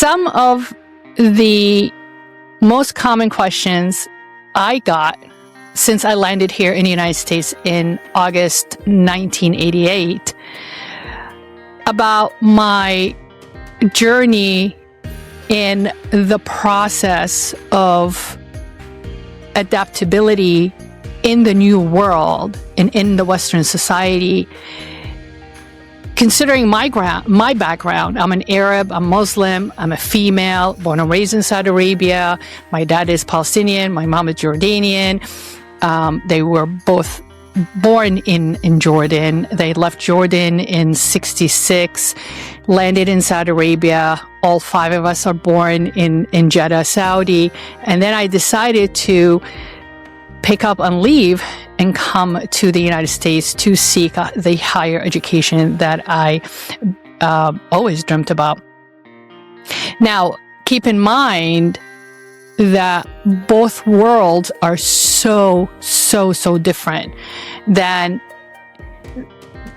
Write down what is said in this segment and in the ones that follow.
Some of the most common questions I got since I landed here in the United States in August 1988 about my journey in the process of adaptability in the new world and in the Western society. Considering my background, I'm an Arab, I'm Muslim, I'm a female, born and raised in Saudi Arabia. My dad is Palestinian, my mom is Jordanian. They were both born in Jordan. They left Jordan in 1966, landed in Saudi Arabia. All five of us are born in Jeddah, Saudi. And then I decided to pick up and leave and come to the United States to seek the higher education that I always dreamt about. Now, keep in mind that both worlds are so different than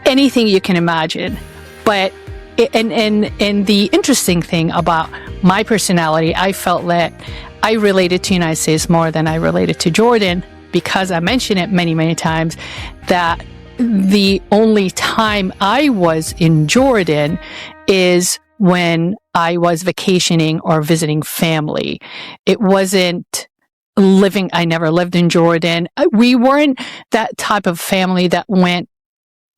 anything you can imagine. But and the interesting thing about my personality, I felt that I related to the United States more than I related to Jordan, because I mentioned it many times that the only time I was in Jordan is when I was vacationing or visiting family. It wasn't living, I never lived in Jordan. We weren't that type of family that went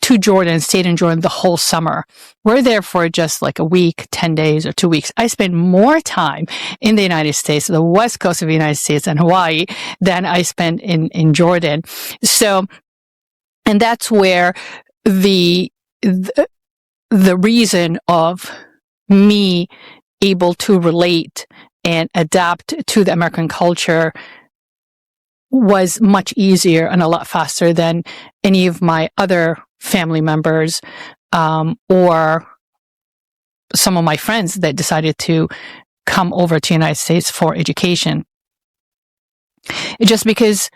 to Jordan, stayed in Jordan the whole summer. We're there for just like a week, 10 days or 2 weeks. I spent more time in the United States, the west coast of the United States and Hawaii, than I spent in Jordan. So, and that's where the reason of me able to relate and adapt to the American culture was much easier and a lot faster than any of my other family members or some of my friends that decided to come over to the United States for education. Just because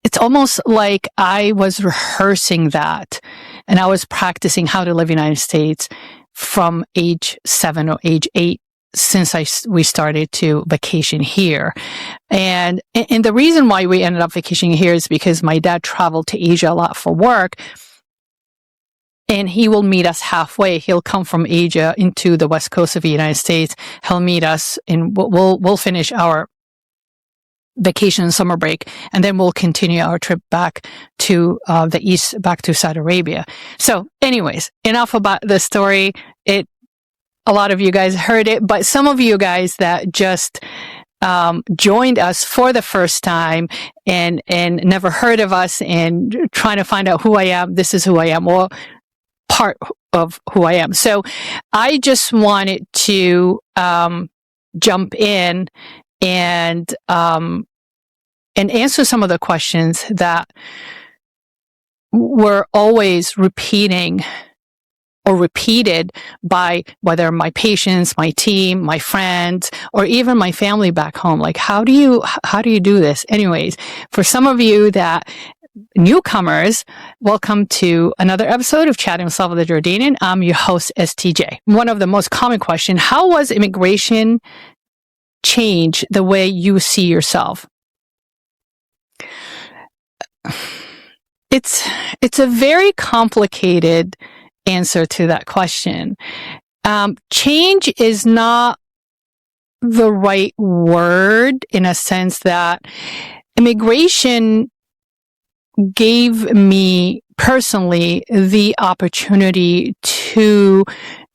it's almost like I was rehearsing that and I was practicing how to live in the United States from age 7 or age 8 since we started to vacation here. And the reason why we ended up vacationing here is because my dad traveled to Asia a lot for work. And he will meet us halfway. He'll come from Asia into the west coast of the United States. He'll meet us and we'll finish our vacation summer break. And then we'll continue our trip back to the east, back to Saudi Arabia. So anyways, enough about the story. A lot of you guys heard it, but some of you guys that just joined us for the first time and never heard of us and trying to find out who I am, this is who I am. Well, part of who I am. So I just wanted to jump in and answer some of the questions that were always repeated by whether my patients, my team, my friends, or even my family back home. Like, how do you do this? Anyways, for some of you that newcomers, welcome to another episode of Chatting with Slava the Jordanian. I'm your host, STJ. One of the most common questions, how was immigration change the way you see yourself? It's a very complicated answer to that question. Change is not the right word in a sense that immigration gave me personally the opportunity to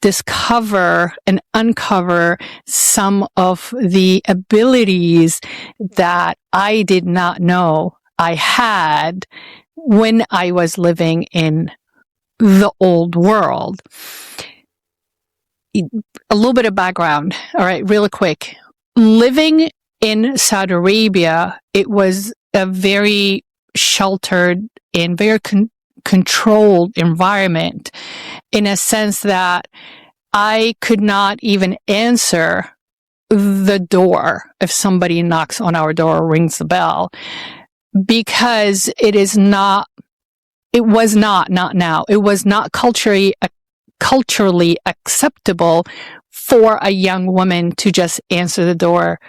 discover and uncover some of the abilities that I did not know I had when I was living in the old world. A little bit of background. All right, real quick. Living in Saudi Arabia, it was a very sheltered and very controlled environment in a sense that I could not even answer the door if somebody knocks on our door or rings the bell, because it was not culturally acceptable for a young woman to just answer the door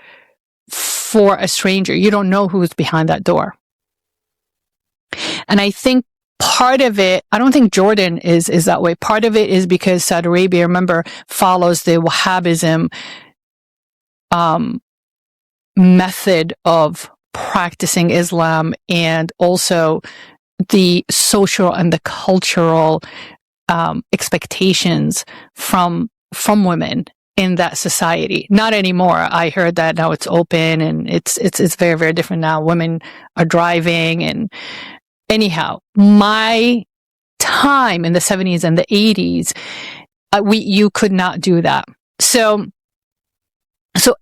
for a stranger. You don't know who's behind that door. And I think part of it, I don't think Jordan is that way. Part of it is because Saudi Arabia, remember, follows the Wahhabism method of practicing Islam, and also the social and the cultural expectations from women in that society. Not anymore. I heard that now it's open and it's very, very different now. Women are driving. And anyhow, my time in the 70s and the 80s, you could not do that. So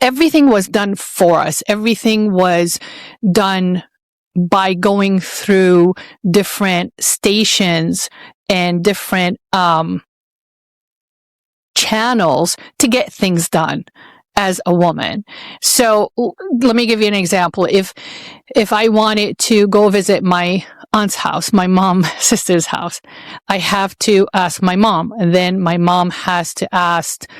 everything was done for us. Everything was done by going through different stations and different channels to get things done as a woman. So let me give you an example. If I wanted to go visit my aunt's house, my sister's house, I have to ask my mom, and then my mom has to ask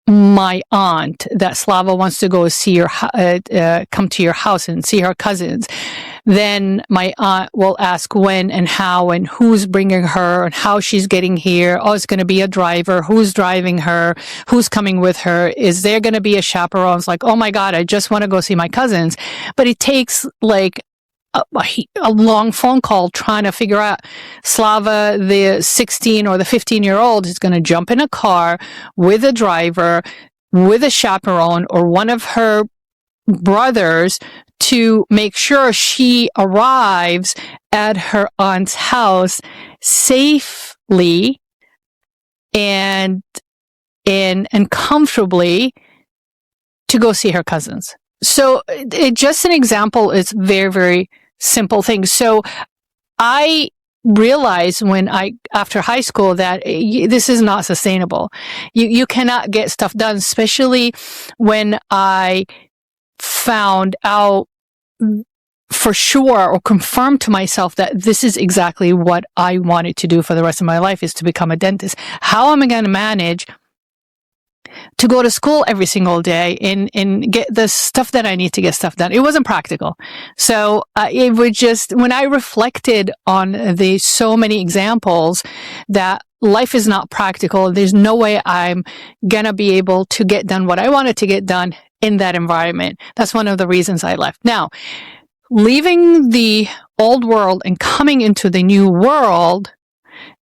my aunt that Slava wants to go see come to your house and see her cousins. Then my aunt will ask when and how and who's bringing her and how she's getting here. Oh, it's going to be a driver. Who's driving her? Who's coming with her? Is there going to be a chaperone? It's like, oh my God, I just want to go see my cousins. But it takes like a long phone call trying to figure out. Slava, the 16 or the 15-year-old, is going to jump in a car with a driver, with a chaperone or one of her brothers to make sure she arrives at her aunt's house safely and comfortably to go see her cousins. So just an example is very, very simple things. So I realized after high school that this is not sustainable. You cannot get stuff done, especially when I found out for sure or confirmed to myself that this is exactly what I wanted to do for the rest of my life, is to become a dentist. How am I going to manage to go to school every single day and get the stuff that I need to get stuff done? It wasn't practical. So it would just, when I reflected on the so many examples that life is not practical, there's no way I'm going to be able to get done what I wanted to get done in that environment. That's one of the reasons I left. Now, leaving the old world and coming into the new world,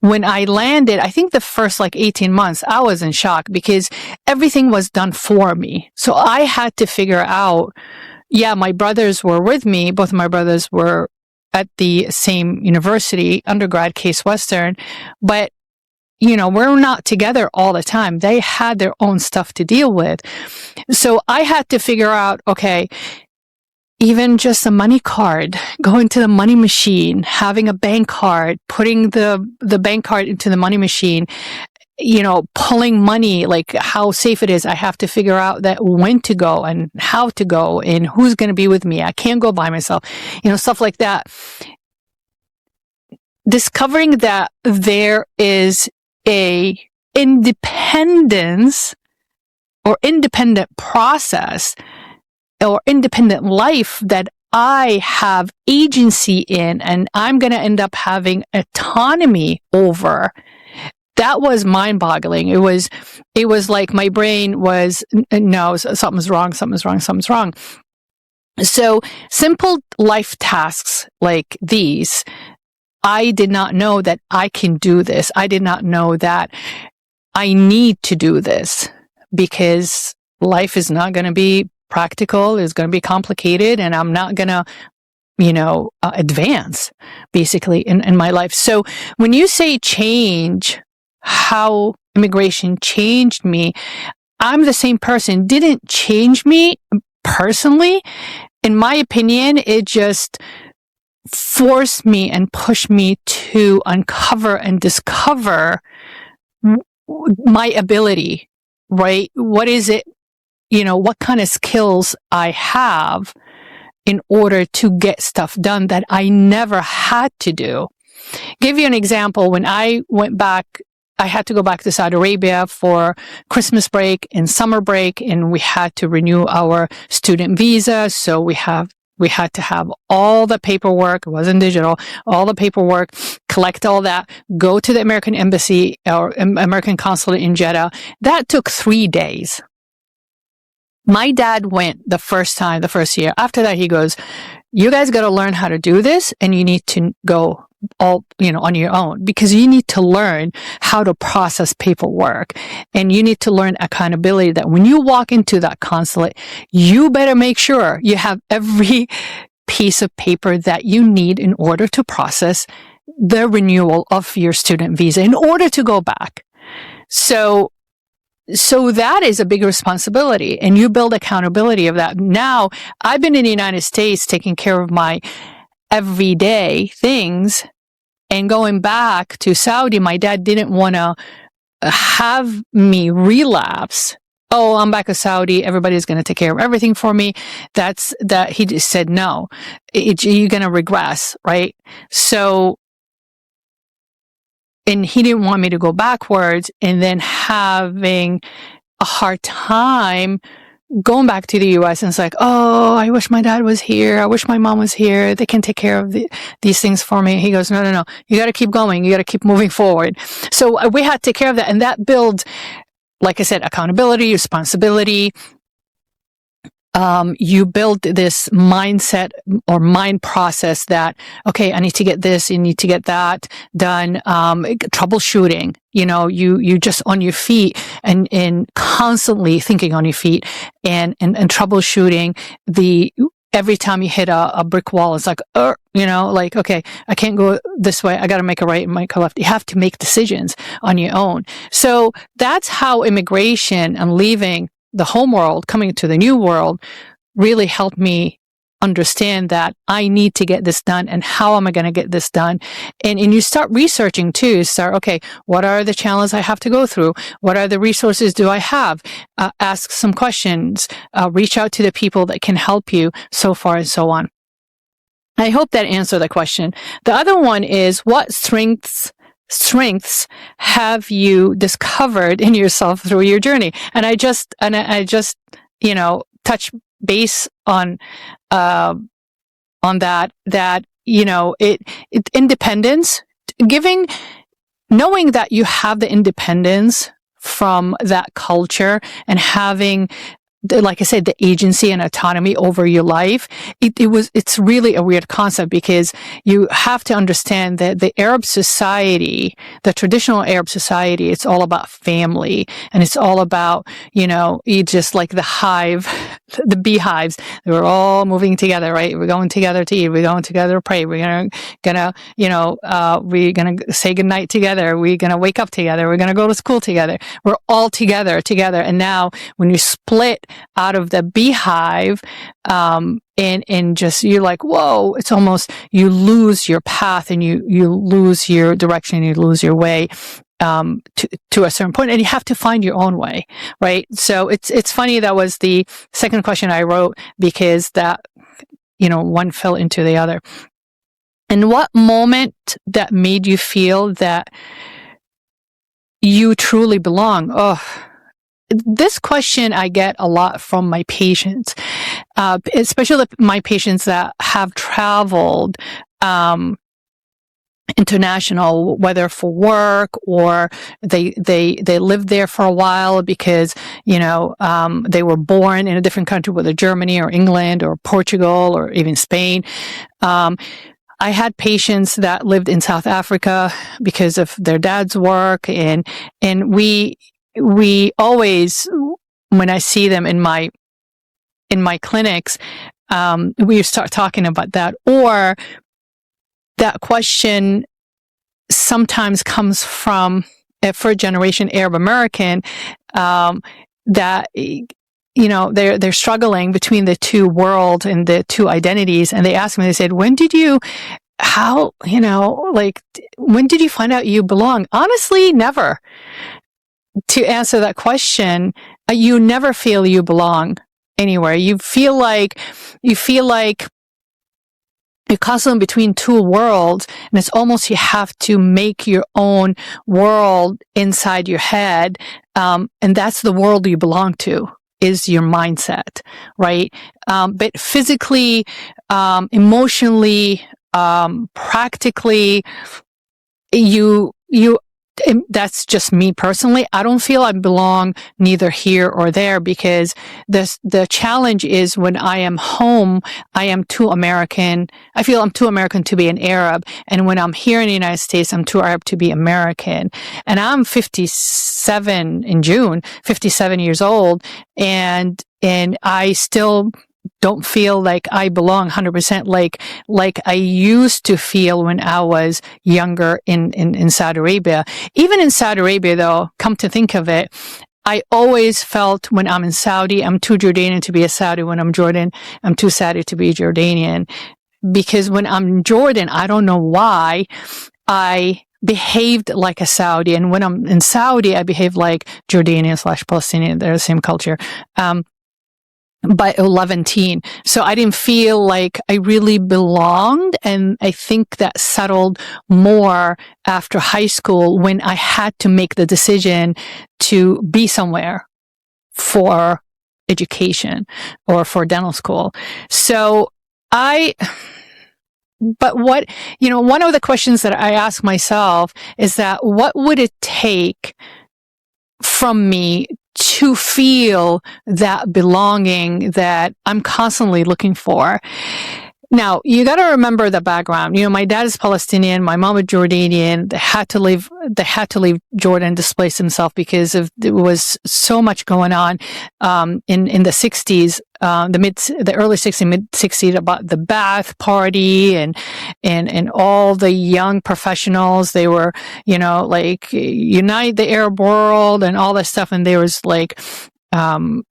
when I landed, I think the first 18 months, I was in shock because everything was done for me. So I had to figure out, my brothers were with me. Both of my brothers were at the same university, undergrad, Case Western, but we're not together all the time. They had their own stuff to deal with. So I had to figure out, okay, even just a money card, going to the money machine, having a bank card, putting the bank card into the money machine, pulling money, like how safe it is. I have to figure out that when to go and how to go and who's going to be with me. I can't go by myself, stuff like that. Discovering that there is a independence or independent process or independent life that I have agency in, and I'm going to end up having autonomy over. That was mind-boggling. It was like my brain was, no, something's wrong. So simple life tasks like these, I did not know that I can do this. I did not know that I need to do this, because life is not going to be practical. It's going to be complicated, and I'm not going to, advance basically in my life. So when you say change, how immigration changed me, I'm the same person. Didn't change me personally. In my opinion, it just forced me and pushed me to uncover and discover my ability, right? What is it, what kind of skills I have in order to get stuff done that I never had to do. Give you an example. When I went back I had to go back to Saudi Arabia for Christmas break and summer break, and we had to renew our student visa. So we had to have all the paperwork. It wasn't digital. All the paperwork, collect all that, go to the American embassy or American consulate in Jeddah. That took 3 days. My dad went the first year. After that, he goes, you guys got to learn how to do this, and you need to go all, on your own, because you need to learn how to process paperwork, and you need to learn accountability, that when you walk into that consulate, you better make sure you have every piece of paper that you need in order to process the renewal of your student visa in order to go back. So that is a big responsibility, and you build accountability of that. Now, I've been in the United States taking care of my everyday things, and going back to Saudi, my dad didn't want to have me relapse. Oh, I'm back to Saudi. Everybody's going to take care of everything for me. He just said, no, you're going to regress, right? So, and he didn't want me to go backwards and then having a hard time going back to the U.S. And it's like, oh, I wish my dad was here. I wish my mom was here. They can take care of these things for me. He goes, no. You got to keep going. You got to keep moving forward. So we had to take care of that. And that builds, like I said, accountability, responsibility. You build this mindset or mind process that, okay, I need to get this, you need to get that done. Troubleshooting, you just on your feet and constantly thinking on your feet and troubleshooting every time you hit a brick wall, it's like, okay, I can't go this way. I got to make a right and make a left. You have to make decisions on your own. So that's how immigration and leaving the home world, coming to the new world, really helped me understand that I need to get this done, and how am I going to get this done? And you start researching too. Okay, what are the challenges I have to go through? What are the resources do I have? Ask some questions, reach out to the people that can help you, so far and so on. I hope that answered the question. The other one is, what strengths have you discovered in yourself through your journey? And I just touch base on that, independence, knowing that you have the independence from that culture, and having, like I said, the agency and autonomy over your life. It's really a weird concept, because you have to understand that the Arab society, the traditional Arab society, it's all about family, and it's all about, just like the hive, the beehives, we're all moving together, right? We're going together to eat. We're going together to pray. We're gonna say goodnight together. We're gonna wake up together. We're gonna go to school together. We're all together. And now when you split out of the beehive, and just, you're like, whoa, it's almost, you lose your path, and you lose your direction, you lose your way, to a certain point, and you have to find your own way, right? So it's funny, that was the second question I wrote, because that, one fell into the other. And what moment that made you feel that you truly belong? Oh, this question I get a lot from my patients, especially my patients that have traveled international, whether for work or they lived there for a while because they were born in a different country, whether Germany or England or Portugal or even Spain. I had patients that lived in South Africa because of their dad's work, and we always, when I see them in my clinics, we start talking about that. Or that question sometimes comes from a first generation Arab American, that, they're struggling between the two worlds and the two identities. And they asked me, they said, when did you find out you belong? Honestly, never. To answer that question, you never feel you belong anywhere. You feel like you're constantly between two worlds, and it's almost you have to make your own world inside your head, and that's the world you belong to, is your mindset, right? But physically, emotionally, practically, you that's just me personally. I don't feel I belong neither here or there, because the challenge is when I am home, I am too American. I feel I'm too American to be an Arab. And when I'm here in the United States, I'm too Arab to be American. And I'm 57 in June, 57 years old. And I still don't feel like I belong 100% like I used to feel when I was younger in Saudi Arabia. Even in Saudi Arabia, though, come to think of it, I always felt when I'm in Saudi, I'm too Jordanian to be a Saudi. When I'm Jordan, I'm too Saudi to be Jordanian. Because when I'm in Jordan, I don't know why, I behaved like a Saudi. And when I'm in Saudi, I behave like Jordanian/Palestinian. They're the same culture. By 11 teen. So I didn't feel like I really belonged. And I think that settled more after high school, when I had to make the decision to be somewhere for education or for dental school. So but one of the questions that I ask myself is that what would it take from me to feel that belonging that I'm constantly looking for? Now, you got to remember the background. My dad is Palestinian, my mom is Jordanian. They had to leave Jordan, displace themselves because there was so much going on, in the 60s, the early 60s, mid 60s, about the Ba'ath Party and all the young professionals. They were, like unite the Arab world and all that stuff. And there was like,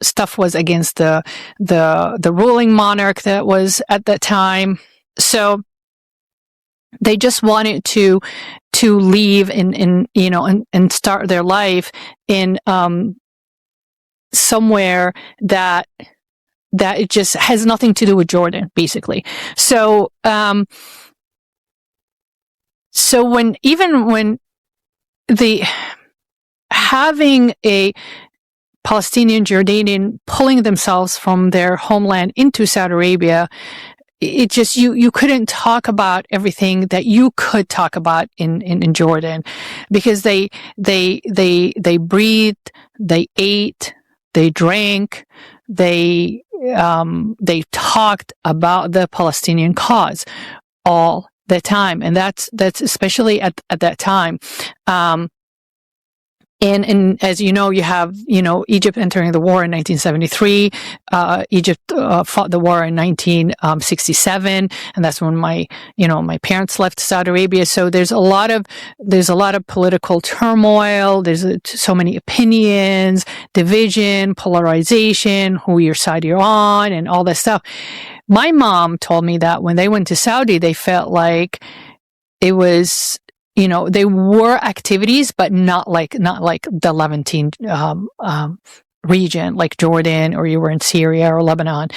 stuff was against the ruling monarch that was at that time. So they just wanted to leave and start their life in somewhere that it just has nothing to do with Jordan, basically. So when having a Palestinian, Jordanian pulling themselves from their homeland into Saudi Arabia, it just, you couldn't talk about everything that you could talk about in Jordan, because they breathed, they ate, they drank, they talked about the Palestinian cause all the time. And that's especially at that time. And as you know, you have, Egypt entering the war in 1973. Egypt fought the war in 1967, and that's when my parents left Saudi Arabia. So there's a lot of political turmoil. There's so many opinions, division, polarization, who your side you're on, and all that stuff. My mom told me that when they went to Saudi, they felt like it was, they were activities, but not like the Levantine region, like Jordan, or you were in Syria or Lebanon.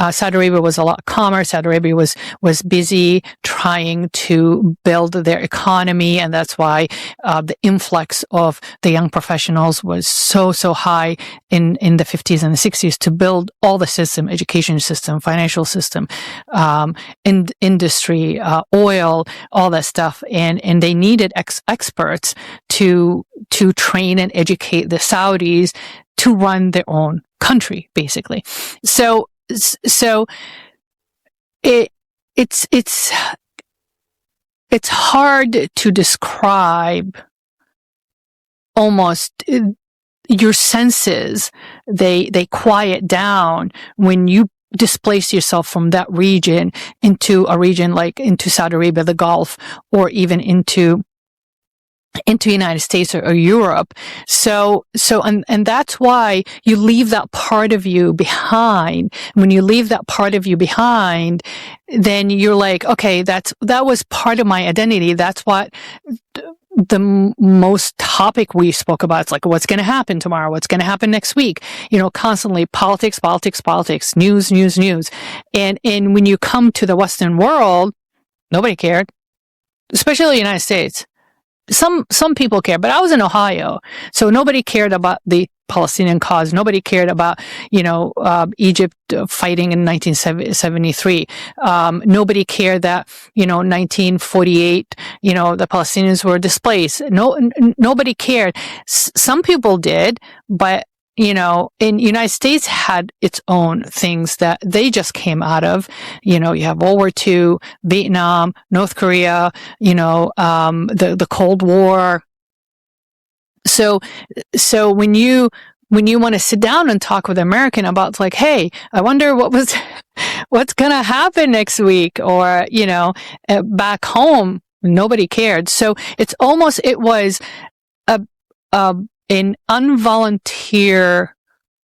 Saudi Arabia was a lot calmer. Saudi Arabia was busy trying to build their economy, and that's why the influx of the young professionals was so high in the 50s and the 60s to build all the system, education system, financial system, industry, oil, all that stuff, and they needed experts to train and educate the Saudis to run their own country, basically. So it's hard to describe. Almost your senses, they quiet down when you displace yourself from that region into a region like into Saudi Arabia, the Gulf, or even into United States or Europe. So, and that's why you leave that part of you behind. When you leave that part of you behind, then you're like, okay, that was part of my identity. That's what the most topic we spoke about. It's like, what's going to happen tomorrow? What's going to happen next week? Constantly politics, news. And when you come to the Western world, Nobody cared, especially the United States. Some people care, but I was in Ohio, so nobody cared about the Palestinian cause. Nobody cared about, Egypt fighting in 1973. Nobody cared that, 1948, the Palestinians were displaced. Nobody cared. Some people did, but in United States had its own things that they just came out of. You have World War II, Vietnam, North Korea, the Cold War. So when you want to sit down and talk with an American about like, hey, I wonder what's going to happen next week, or, back home, nobody cared. So it was an involuntary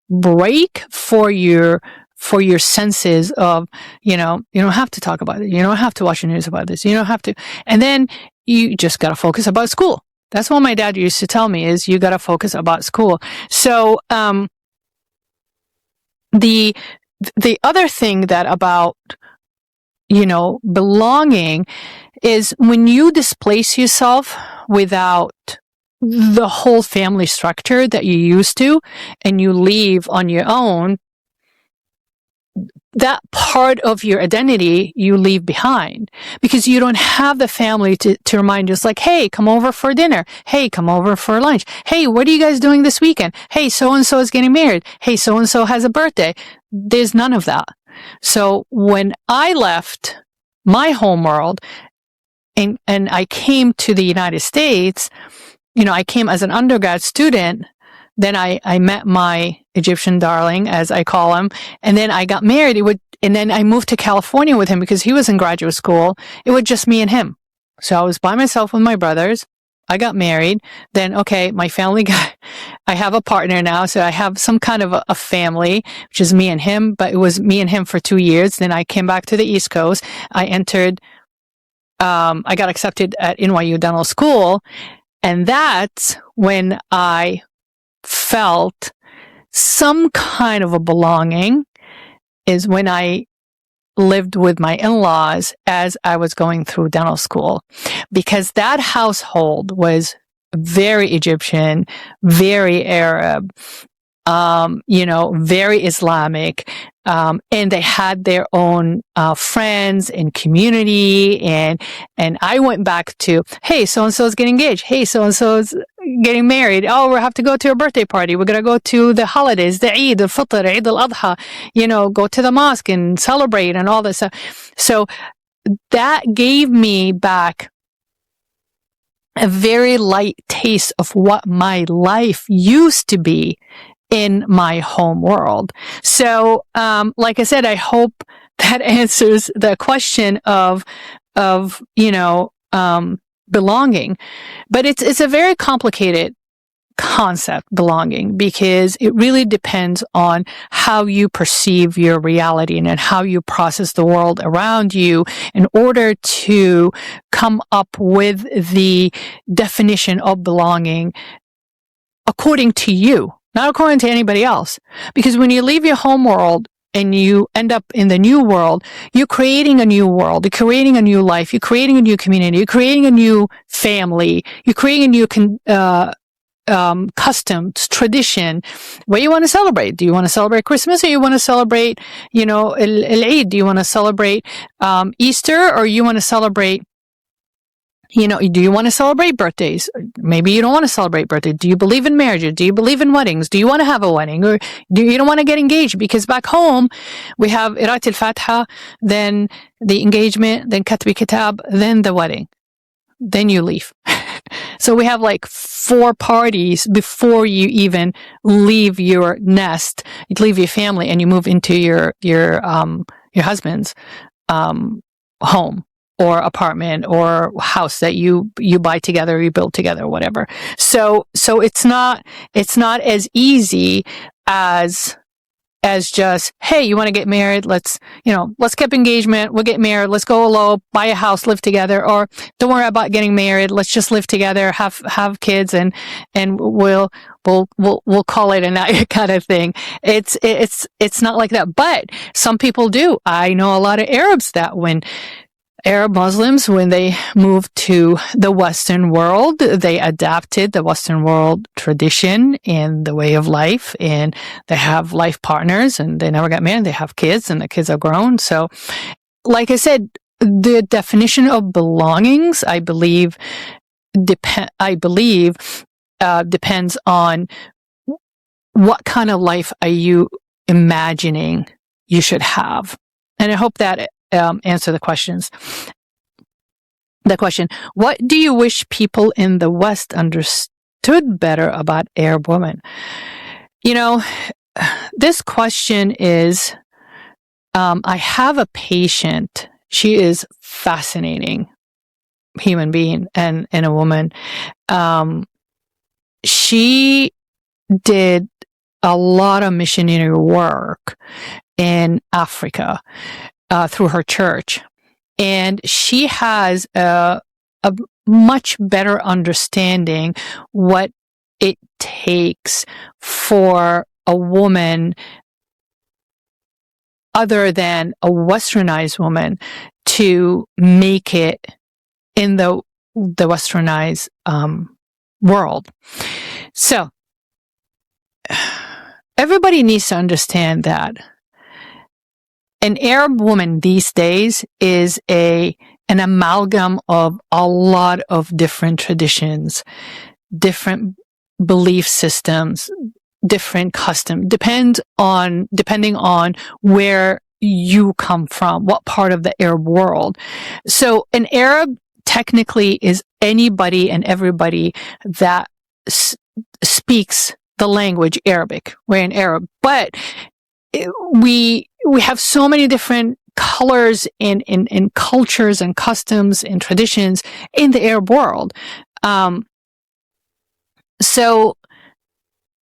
break for your senses of, you don't have to talk about it. You don't have to watch the news about this. You don't have to. And then you just got to focus about school. That's what my dad used to tell me, is you got to focus about school. So, the other thing that about, belonging is when you displace yourself without the whole family structure that you used to, and you leave on your own, that part of your identity you leave behind, because you don't have the family to remind you. It's like, hey, come over for dinner. Hey, come over for lunch. Hey, what are you guys doing this weekend? Hey, so-and-so is getting married. Hey, so-and-so has a birthday. There's none of that. So when I left my home world and I came to the United States, I came as an undergrad student. Then I met my Egyptian darling, as I call him, and then I got married. And then I moved to California with him because he was in graduate school. It was just me and him. So I was by myself with my brothers. I got married. Then, okay, my family I have a partner now, so I have some kind of a family, which is me and him, but it was me and him for 2 years. Then I came back to the East Coast. I got accepted at NYU Dental School. And that's when I felt some kind of a belonging, is when I lived with my in-laws as I was going through dental school, because that household was very Egyptian, very Arab, very Islamic, and they had their own friends and community, and I went back to, hey, so-and-so is getting engaged. Hey, so-and-so is getting married. Oh, we have to go to a birthday party. We're going to go to the holidays, the Eid al-Fitr, Eid al-Adha, go to the mosque and celebrate and all this stuff. So that gave me back a very light taste of what my life used to be in my home world. So, like I said, I hope that answers the question of belonging. But it's a very complicated concept, belonging, because it really depends on how you perceive your reality and how you process the world around you in order to come up with the definition of belonging according to you, not according to anybody else. Because when you leave your home world and you end up in the new world, you're creating a new world, you're creating a new life, you're creating a new community, you're creating a new family, you're creating a new customs, tradition. What do you want to celebrate? Do you want to celebrate Christmas, or you want to celebrate, Eid? Do you want to celebrate Easter, or you want to celebrate, do you want to celebrate birthdays? Maybe you don't want to celebrate birthdays. Do you believe in marriages? Do you believe in weddings? Do you want to have a wedding? Or do you don't want to get engaged? Because back home, we have Irat al-Fatiha, then the engagement, then Katbi Kitab, then the wedding. Then you leave. So we have like 4 parties before you even leave your nest. You leave your family and you move into your husband's home or apartment or house that you buy together, you build together, whatever. So it's not as easy as just, hey, you want to get married? Let's keep engagement. We'll get married. Let's go elope, buy a house, live together. Or don't worry about getting married. Let's just live together, have kids, and we'll call it a night kind of thing. It's not like that. But some people do. I know a lot of Arabs that when Arab Muslims, when they moved to the Western world, they adapted the Western world tradition and the way of life, and they have life partners, and they never got married. They have kids, and the kids are grown. So, like I said, the definition of belongings, I believe, depends on what kind of life are you imagining you should have. And I hope that answer the questions. The question, what do you wish people in the West understood better about Arab women? You know, this question is, I have a patient. She is fascinating human being and a woman. She did a lot of missionary work in Africa through her church. And she has a much better understanding what it takes for a woman other than a westernized woman to make it in the westernized world. So everybody needs to understand that an Arab woman these days is an amalgam of a lot of different traditions, different belief systems, different customs, depending on where you come from, what part of the Arab world. So an Arab technically is anybody and everybody that speaks the language Arabic. We're an Arab, but we have so many different colors in cultures and customs and traditions in the Arab world. So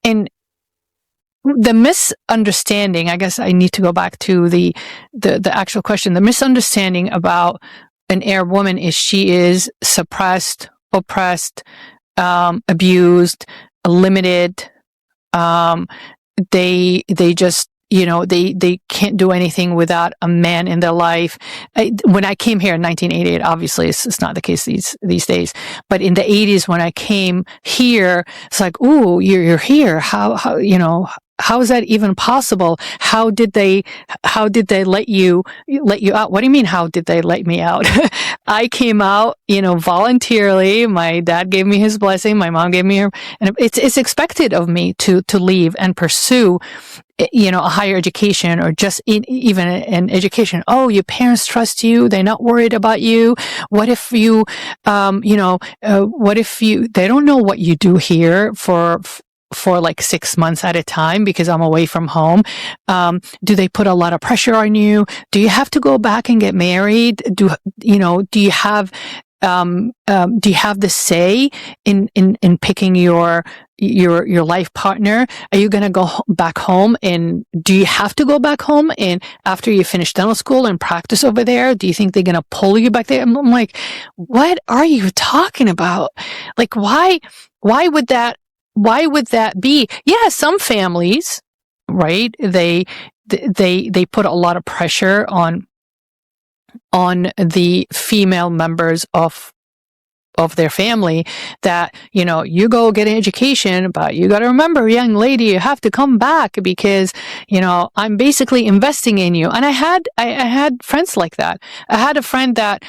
in the misunderstanding, I guess I need to go back to the actual question. The misunderstanding about an Arab woman is she is suppressed, oppressed, abused, limited. They just, they can't do anything without a man in their life. When I came here in 1988, obviously it's not the case these days, but in the 80s when I came here, it's like, ooh, you're here. How is that even possible? How did they let you out? What do you mean, how did they let me out? I came out, voluntarily. My dad gave me his blessing. My mom gave me her, and it's expected of me to leave and pursue, a higher education or just even an education. Oh, your parents trust you. They're not worried about you. What if you, what if they don't know what you do here for like 6 months at a time because I'm away from home? Do they put a lot of pressure on you? Do you have to go back and get married? Do you have the say in picking your life partner? Are you going to go back home, and do you have to go back home and after you finish dental school and practice over there? Do you think they're going to pull you back there? I'm like, what are you talking about? Like, why would that be? Yeah, some families, right? They put a lot of pressure on the female members of their family that, you go get an education, but you got to remember, young lady, you have to come back because, I'm basically investing in you. And I had friends like that. I had a friend that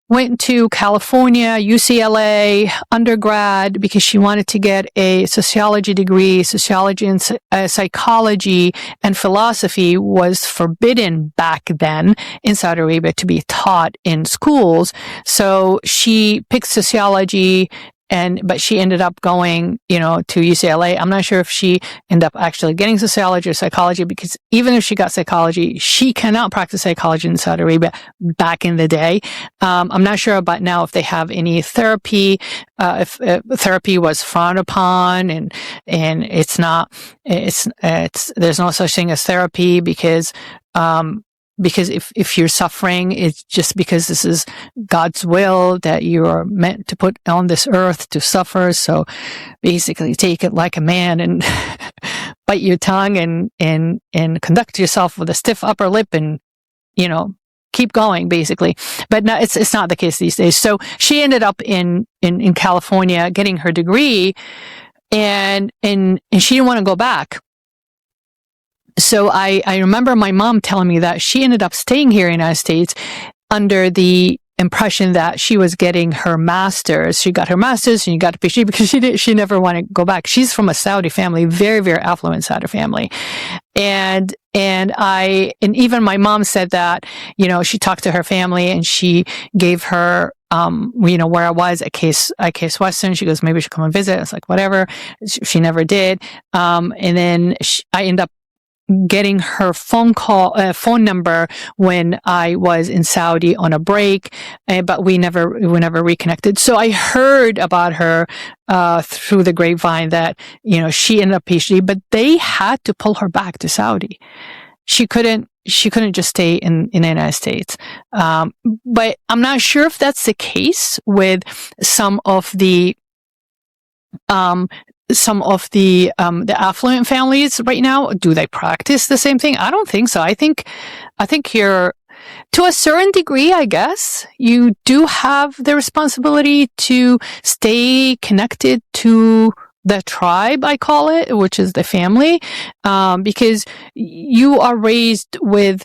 went to California, UCLA, undergrad, because she wanted to get a sociology degree. Sociology and psychology and philosophy was forbidden back then in Saudi Arabia to be taught in schools. So she picked sociology, but she ended up going, to UCLA. I'm not sure if she ended up actually getting sociology or psychology, because even if she got psychology, she cannot practice psychology in Saudi Arabia back in the day. I'm not sure about now if they have any therapy, if therapy was frowned upon, and there's no such thing as therapy because if you're suffering, it's just because this is God's will that you are meant to put on this earth to suffer. So basically take it like a man and bite your tongue and conduct yourself with a stiff upper lip and, keep going, basically. But no, it's not the case these days. So she ended up in California getting her degree, and she didn't want to go back. So I remember my mom telling me that she ended up staying here in the United States under the impression that she was getting her master's. She got her master's and she got a PhD because she never wanted to go back. She's from a Saudi family, very, very affluent Saudi family. And even my mom said that, she talked to her family and she gave her, where I was at Case Western. She goes, maybe you should come and visit. I was like, whatever. She never did. And then I ended up getting her phone number when I was in Saudi on a break, but we never reconnected. So I heard about her through the grapevine that she ended up PhD, but they had to pull her back to Saudi. She couldn't just stay in the United States. But I'm not sure if that's the case with some of the affluent families right now. Do they practice the same thing? I don't think so. I think you're, to a certain degree, I guess, you do have the responsibility to stay connected to the tribe, I call it, which is the family, because you are raised with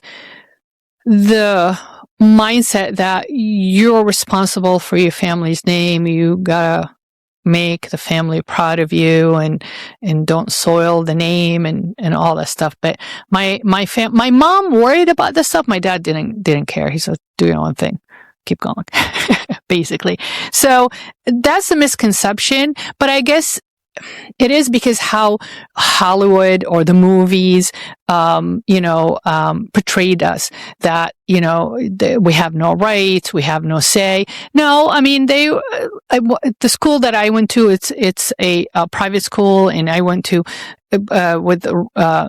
the mindset that you're responsible for your family's name. You gotta make the family proud of you and don't soil the name and all that stuff. But my mom worried about this stuff. My dad didn't care. He said, do your own thing. Keep going, basically. So that's a misconception, but I guess it is because how Hollywood or the movies, portrayed us, that, we have no rights, we have no say. No, I mean, the school that I went to, it's a private school, and I went to, with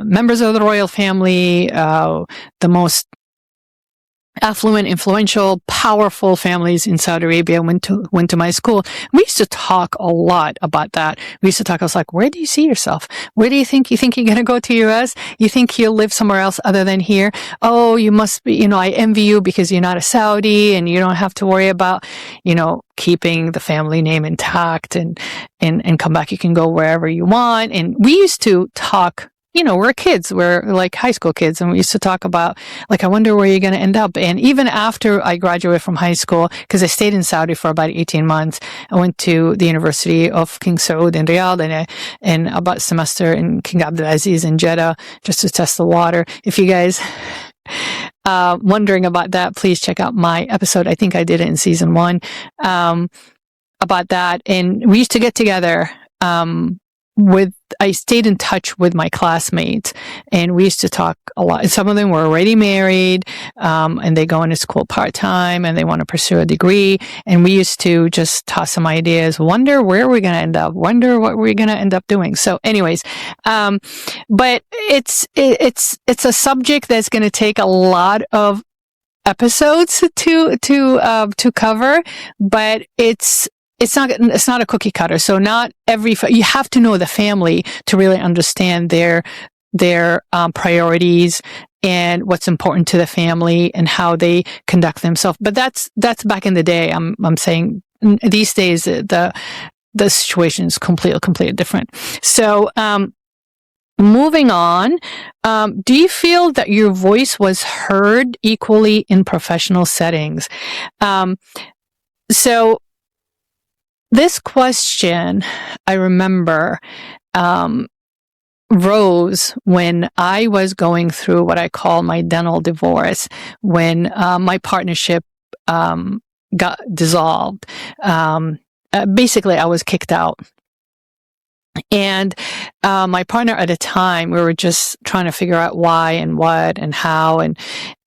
members of the royal family, the most affluent, influential, powerful families in Saudi Arabia went to my school. We used to talk a lot about that. We used to talk, I was like, where do you see yourself? Where do you think you're going to go to US? You think you'll live somewhere else other than here? Oh, you must be, I envy you because you're not a Saudi and you don't have to worry about, keeping the family name intact and come back. You can go wherever you want. And we used to talk, we're kids, we're like high school kids, and we used to talk about, like, I wonder where you're going to end up. And even after I graduated from high school, because I stayed in Saudi for about 18 months, I went to the University of King Saud in Riyadh and about a semester in King Abdulaziz in Jeddah, just to test the water. If you guys wondering about that, please check out my episode. I think I did it in season 1 about that. And we used to get together. I stayed in touch with my classmates, and we used to talk a lot. Some of them were already married, and they go into school part-time and they want to pursue a degree. And we used to just toss some ideas, wonder where we're going to end up, wonder what we're going to end up doing. So anyways, but it's a subject that's going to take a lot of episodes to cover, but it's not a cookie cutter. So not you have to know the family to really understand their priorities and what's important to the family and how they conduct themselves. But that's back in the day. I'm saying these days the situation is completely different. So moving on, do you feel that your voice was heard equally in professional settings? So this question, I remember, rose when I was going through what I call my dental divorce, when my partnership got dissolved. Basically, I was kicked out. And my partner at the time, we were just trying to figure out why and what and how.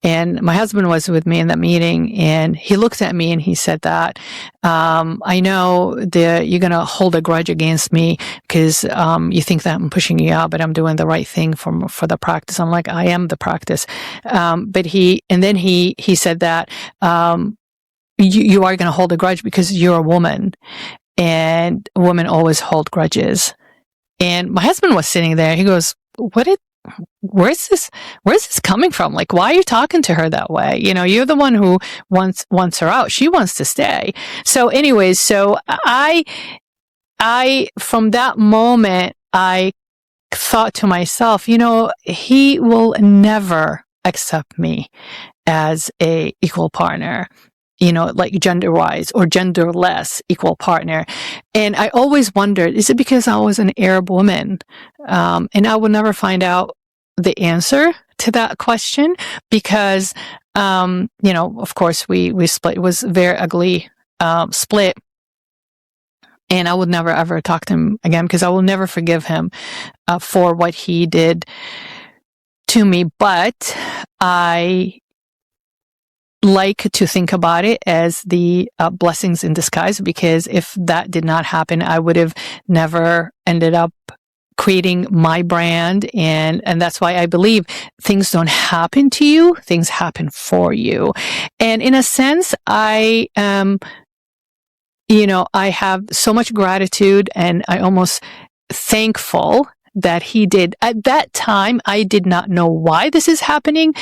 And my husband was with me in that meeting, and he looked at me and he said that, I know that you're going to hold a grudge against me because you think that I'm pushing you out, but I'm doing the right thing for the practice. I'm like, I am the practice. But he said that you are going to hold a grudge because you're a woman. And women always hold grudges. And my husband was sitting there. He goes, what where's this coming from? Like, why are you talking to her that way? You know, you're the one who wants her out. She wants to stay. So anyways, so I, from that moment, I thought to myself, you know, he will never accept me as a equal partner, you know, like gender-wise or genderless equal partner. And I always wondered, is it because I was an Arab woman? And I will never find out the answer to that question because, you know, of course we split. It was a very ugly, split. And I would never ever talk to him again because I will never forgive him, for what he did to me. But I like to think about it as the blessings in disguise, because if that did not happen, I would have never ended up creating my brand. And that's why I believe things don't happen to you, things happen for you. And in a sense, I am, you know, I have so much gratitude and I almost thankful that he did. At that time, I did not know why this is happening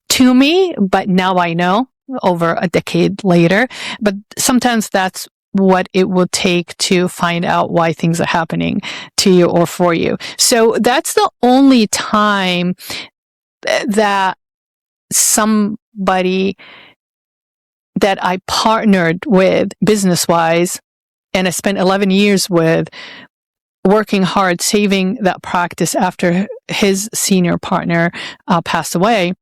to me, but now I know over a decade later. But sometimes that's what it will take to find out why things are happening to you or for you. So that's the only time that somebody that I partnered with business-wise, and I spent 11 years with, working hard, saving that practice after his senior partner passed away,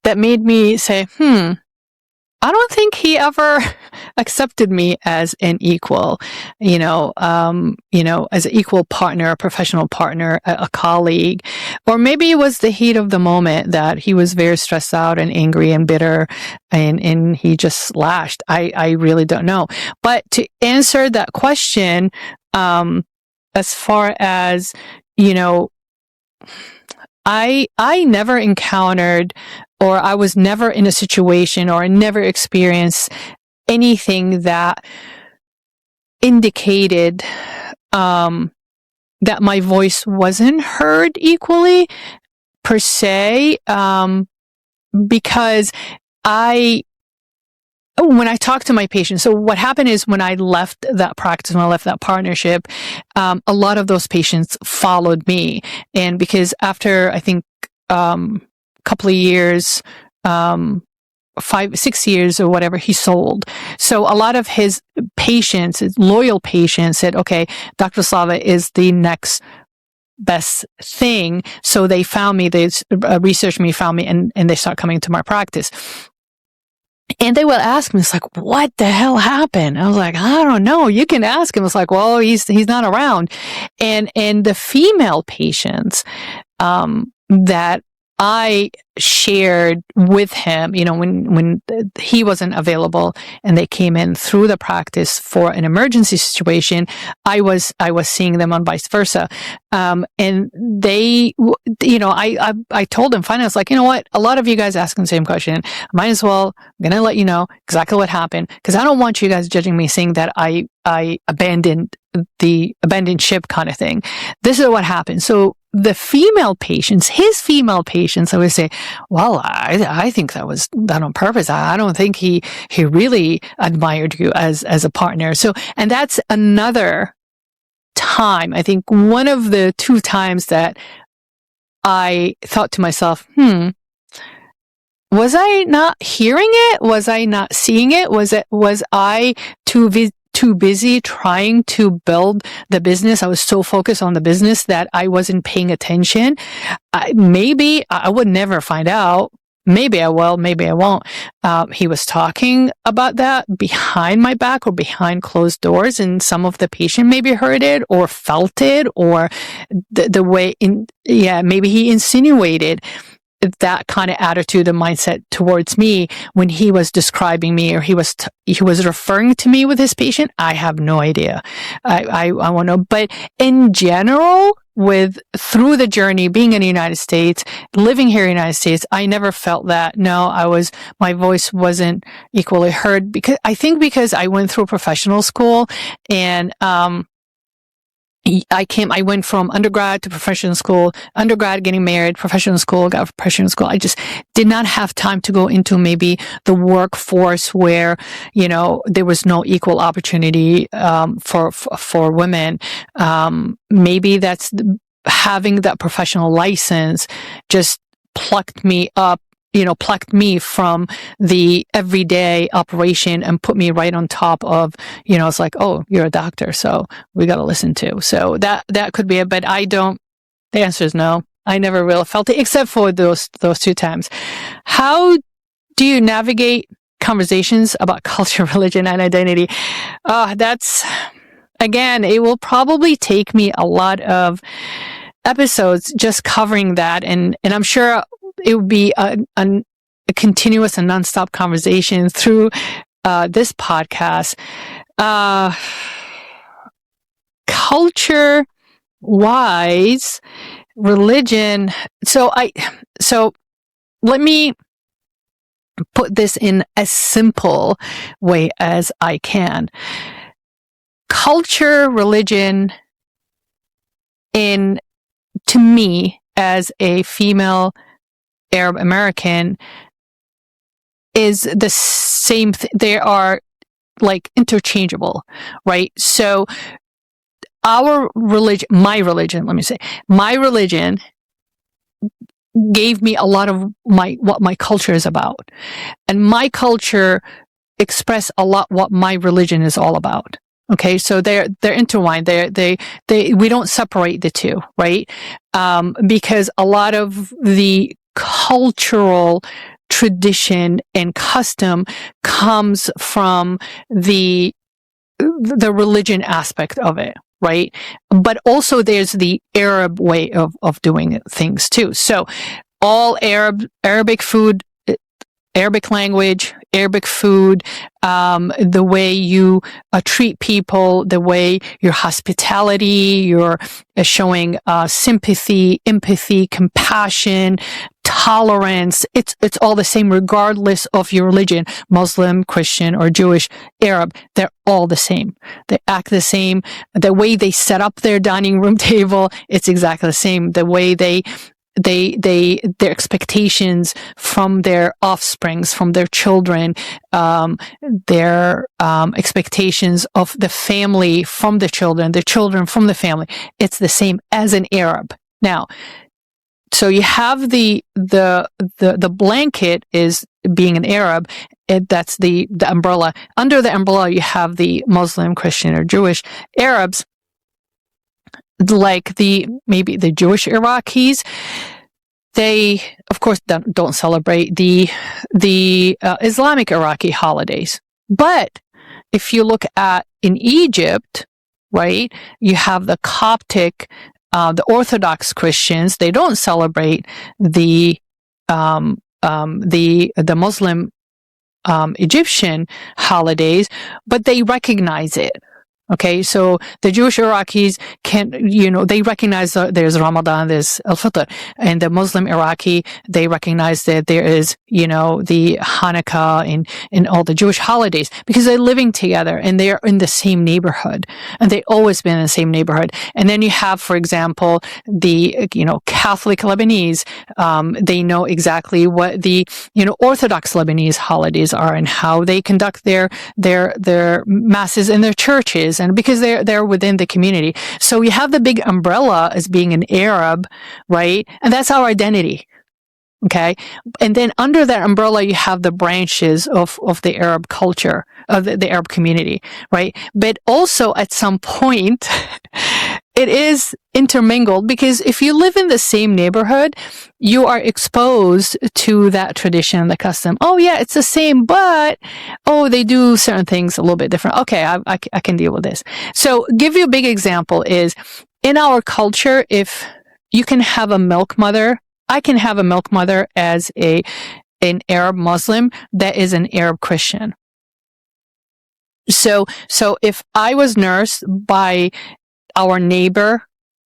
that made me say, I don't think he ever accepted me as an equal, you know, as an equal partner, a professional partner, a colleague, or maybe it was the heat of the moment that he was very stressed out and angry and bitter and he just lashed. I really don't know. But to answer that question, as far as, you know, I never encountered, or I was never in a situation, or I never experienced anything that indicated that my voice wasn't heard equally, per se, because when I talk to my patients, so what happened is when I left that practice, when I left that partnership, a lot of those patients followed me. And because after, I think, couple of years, 5-6 years or whatever, he sold. So a lot of his patients, his loyal patients, said, okay, Dr. Slava is the next best thing. So they found me, they researched me, found me, and they start coming to my practice. And they would ask me, it's like, what the hell happened? I was like, I don't know. You can ask him. It's like, well, he's not around. And the female patients, that I shared with him, you know, when he wasn't available and they came in through the practice for an emergency situation, I was seeing them on vice versa. And they, you know, I told them finally, I was like, you know what? A lot of you guys asking the same question. I might as well, I'm going to let you know exactly what happened, because I don't want you guys judging me saying that I abandoned ship kind of thing. This is what happened. So the female patients, his female patients, I would say, well, I think that was done on purpose. I don't think he really admired you as a partner. So, and that's another time, I think one of the 2 times that I thought to myself, was I not hearing it? Was I not seeing it? Was I too busy trying to build the business? I was so focused on the business that I wasn't paying attention. Maybe I would never find out. Maybe I will, maybe I won't. He was talking about that behind my back or behind closed doors, and some of the patient maybe heard it or felt it, or the way maybe he insinuated that kind of attitude and mindset towards me when he was describing me, or he was referring to me with his patient. I have no idea. I want to know. But in general, through the journey, being in the United States, living here in the United States, I never felt that. No, my voice wasn't equally heard, because I went through professional school, and I went from undergrad to professional school, undergrad getting married, professional school, got professional school. I just did not have time to go into maybe the workforce where, there was no equal opportunity, for women. Maybe that's having that professional license just plucked me from the everyday operation and put me right on top of, it's like, oh, you're a doctor, so we got to listen to. So that could be it, but the answer is no. I never really felt it, except for those 2 times. How do you navigate conversations about culture, religion, and identity? That's, again, it will probably take me a lot of episodes just covering that. And I'm sure it would be a continuous and nonstop conversation through this podcast. Culture-wise, religion. So let me put this in as simple way as I can. Culture, religion, to me, as a female Arab American, is the same they are like interchangeable, right? So my religion gave me a lot of what my culture is about, and my culture express a lot what my religion is all about. Okay, so they're intertwined. We don't separate the two, right? Because a lot of the cultural tradition and custom comes from the religion aspect of it, right? But also there's the Arab way of doing things too. So all Arabic food, Arabic language, Arabic food, the way you treat people, the way your hospitality, you're showing sympathy, empathy, compassion, tolerance. It's all the same regardless of your religion, Muslim, Christian, or Jewish, Arab. They're all the same. They act the same. The way they set up their dining room table, it's exactly the same. The way their expectations from their offsprings, from their children, their expectations of the family from the children from the family, it's the same as an Arab. Now, so you have the blanket is being an Arab. That's the umbrella. Under the umbrella, you have the Muslim, Christian, or Jewish Arabs, like maybe the Jewish Iraqis. They, of course, don't celebrate the Islamic Iraqi holidays. But if you look at in Egypt, right, you have the Coptic, the Orthodox Christians. They don't celebrate the Muslim Egyptian holidays, but they recognize it. Okay, so the Jewish Iraqis they recognize that there's Ramadan, there's Al-Fitr, and the Muslim Iraqi, they recognize that there is, the Hanukkah and all the Jewish holidays, because they're living together and they're in the same neighborhood, and they've always been in the same neighborhood. And then you have, for example, the, Catholic Lebanese, they know exactly what the, Orthodox Lebanese holidays are and how they conduct their masses in their churches, and because they're within the community. So you have the big umbrella as being an Arab, right? And that's our identity. Okay. And then under that umbrella, you have the branches of the Arab culture, of the Arab community, right? But also at some point, it is intermingled, because if you live in the same neighborhood, you are exposed to that tradition, the custom. Oh yeah, it's the same, but they do certain things a little bit different. Okay, I can deal with this. So give you a big example is in our culture, if you can have a milk mother, I can have a milk mother as an Arab Muslim that is an Arab Christian. So if I was nursed by our neighbor,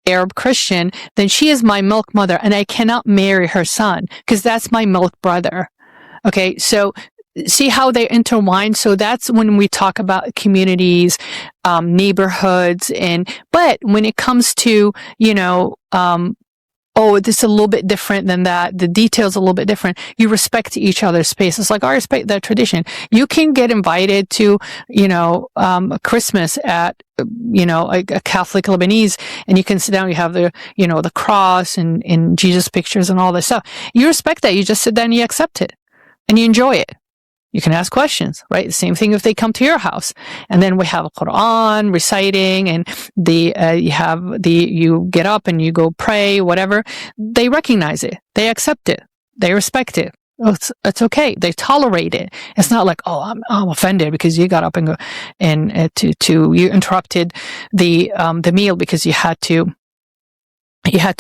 Arab Christian, then she is my milk mother, and I cannot marry her son because that's my milk brother. Okay, so see how they intertwine. So that's when we talk about communities, neighborhoods, but when it comes to, oh, this is a little bit different than that. The details a little bit different. You respect each other's space. It's like, I respect that tradition. You can get invited to, Christmas at, a Catholic Lebanese, and you can sit down, you have the cross and Jesus pictures and all this stuff. You respect that. You just sit down and you accept it and you enjoy it. You can ask questions, right? The same thing if they come to your house. And then we have a Quran reciting, and you get up and you go pray, whatever. They recognize it. They accept it. They respect it. It's okay. They tolerate it. It's not like, oh, I'm offended because you got up and you interrupted the meal because you have to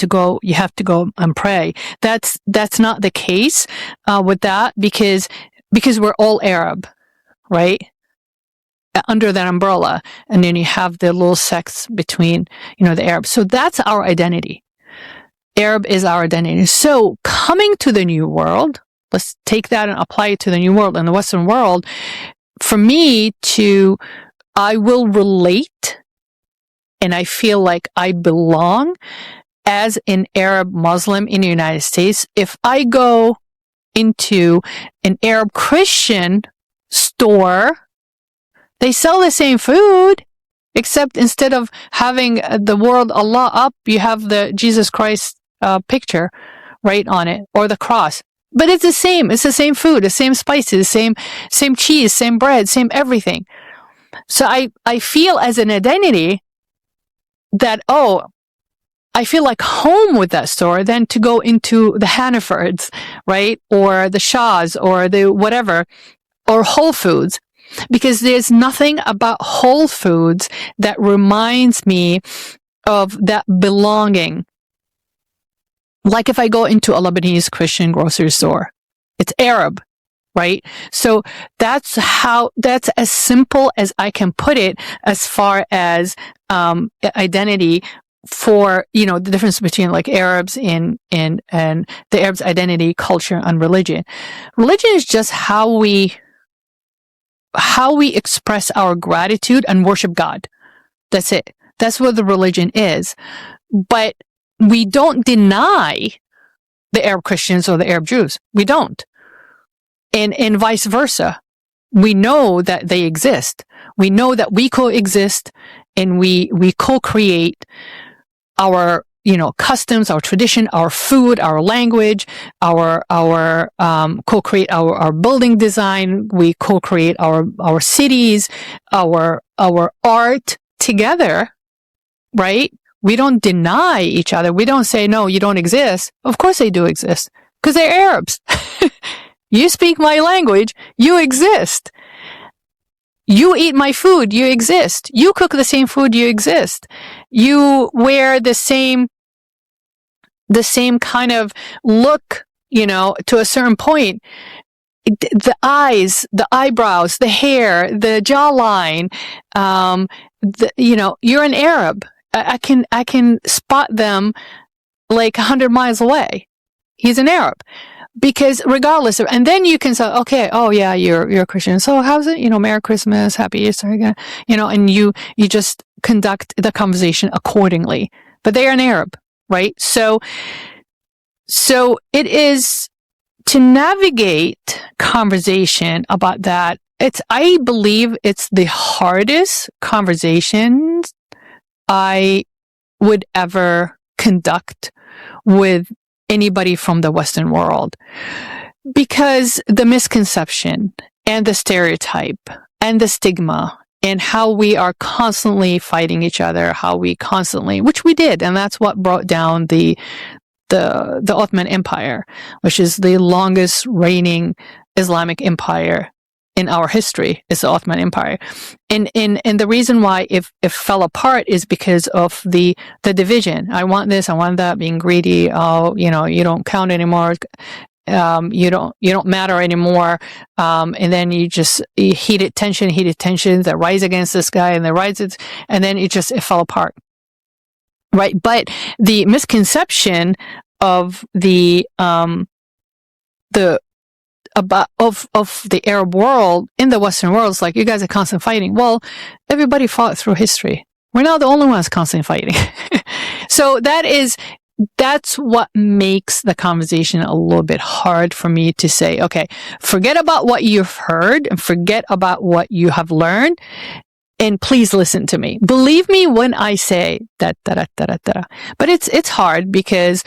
go and pray. That's not the case, with that because we're all Arab, right? Under that umbrella. And then you have the little sects between, the Arabs. So that's our identity. Arab is our identity. So coming to the New World, let's take that and apply it to the New World and the Western world. For me I will relate, and I feel like I belong as an Arab Muslim in the United States. If I go into an Arab Christian store, they sell the same food, except instead of having the word Allah up, you have the Jesus Christ picture right on it, or the cross. But it's the same. It's the same food, the same spices, same cheese, same bread, same everything. So I feel as an identity that, I feel like home with that store than to go into the Hannafords, right? Or the Shaw's or the whatever, or Whole Foods. Because there's nothing about Whole Foods that reminds me of that belonging. Like if I go into a Lebanese Christian grocery store, it's Arab, right? So that's as simple as I can put it as far as identity for, the difference between like Arabs and the Arabs' identity, culture, and religion. Religion is just how we express our gratitude and worship God. That's it. That's what the religion is. But we don't deny the Arab Christians or the Arab Jews. We don't. And vice versa. We know that they exist. We know that we coexist, and we co-create our, customs, our tradition, our food, our language, our co-create our building design. We co-create our cities, our art together, right? We don't deny each other. We don't say, no, you don't exist. Of course they do exist, because they're Arabs. You speak my language, you exist. You eat my food, you exist. You cook the same food, you exist. You wear the same kind of look, to a certain point. The eyes, the eyebrows, the hair, the jawline, you're an Arab. I can spot them like 100 miles away. He's an Arab. Because regardless of, and then you can say, okay, oh yeah, you're a Christian. So how's it? Merry Christmas, Happy Easter again. And you just conduct the conversation accordingly. But they are an Arab, right? So it is to navigate conversation about that. I believe it's the hardest conversations I would ever conduct with anybody from the Western world, because the misconception and the stereotype and the stigma and how we are constantly fighting each other, which we did, and that's what brought down the Ottoman Empire, which is the longest reigning Islamic empire in our history, is the Ottoman Empire. And the reason why it fell apart is because of the division. I want this, I want that, being greedy. Oh, you don't count anymore. You don't matter anymore. And then heated tensions that rise against this guy, and and then it fell apart. Right. But the misconception of the of the Arab world in the Western world is like, you guys are constantly fighting. Well, everybody fought through history. We're not the only ones constantly fighting. So that's what makes the conversation a little bit hard for me to say, okay, forget about what you've heard and forget about what you have learned. And please listen to me. Believe me when I say that, But it's hard because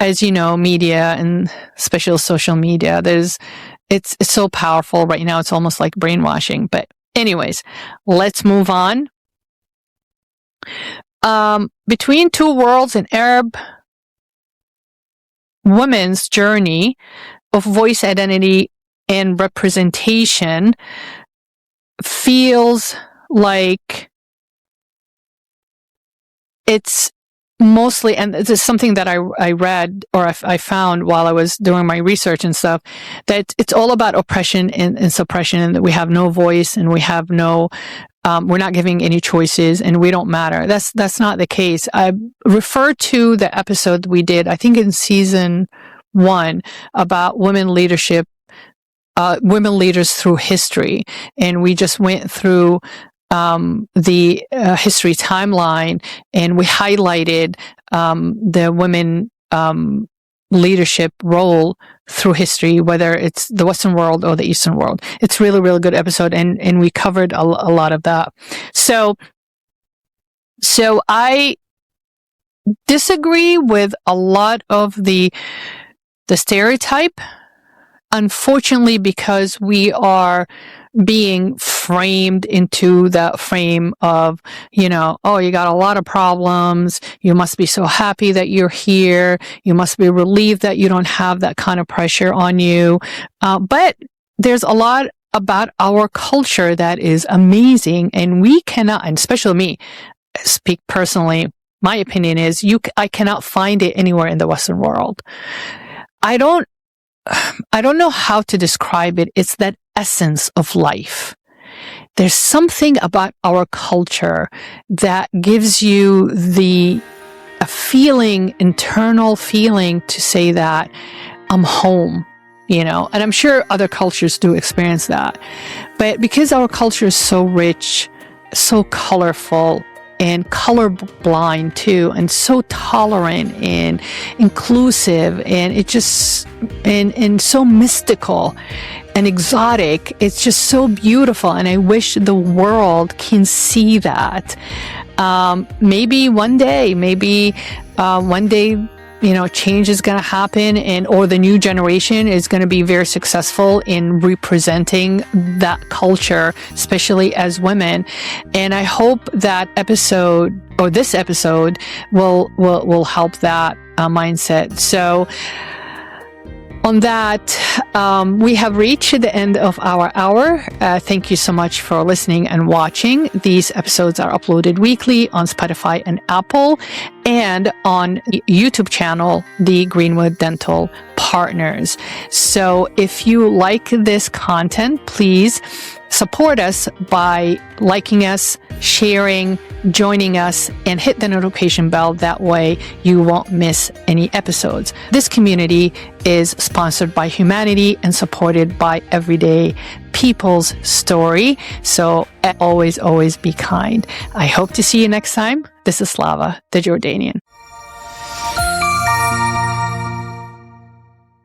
as you know, media and especially social media, it's so powerful right now. It's almost like brainwashing. But anyways, let's move on. Between Two Worlds, an Arab woman's journey of voice identity and representation feels like it's mostly, and this is something that I read or I found while I was doing my research and stuff, that it's all about oppression and suppression, and that we have no voice and we have no, we're not giving any choices and we don't matter. That's not the case. I refer to the episode we did, I think in season 1, about women leadership, women leaders through history. And we just went through the history timeline, and we highlighted the women leadership role through history, whether it's the Western world or the Eastern world. It's really, really good episode, and we covered a lot of that. So I disagree with a lot of the stereotype, unfortunately, because we are being framed into that frame of, oh, you got a lot of problems. You must be so happy that you're here. You must be relieved that you don't have that kind of pressure on you. But there's a lot about our culture that is amazing, and we cannot, and especially me, speak personally, my opinion is I cannot find it anywhere in the Western world. I don't know how to describe it. It's that essence of life. There's something about our culture that gives you a feeling, internal feeling to say that I'm home, and I'm sure other cultures do experience that. But because our culture is so rich, so colorful, and colorblind too, and so tolerant and inclusive, and it just and so mystical and exotic. It's just so beautiful, and I wish the world can see that. Maybe one day, change is going to happen, or the new generation is going to be very successful in representing that culture, especially as women. And I hope that this episode will help that mindset. So on that, we have reached the end of our hour. Thank you so much for listening and watching. These episodes are uploaded weekly on Spotify and Apple, and on the YouTube channel, the Greenwood Dental Partners. So if you like this content, please support us by liking us, sharing, joining us, and hit the notification bell. That way you won't miss any episodes. This community is sponsored by humanity and supported by everyday people's story. So always be kind. I hope to see you next time. This is Slava the Jordanian.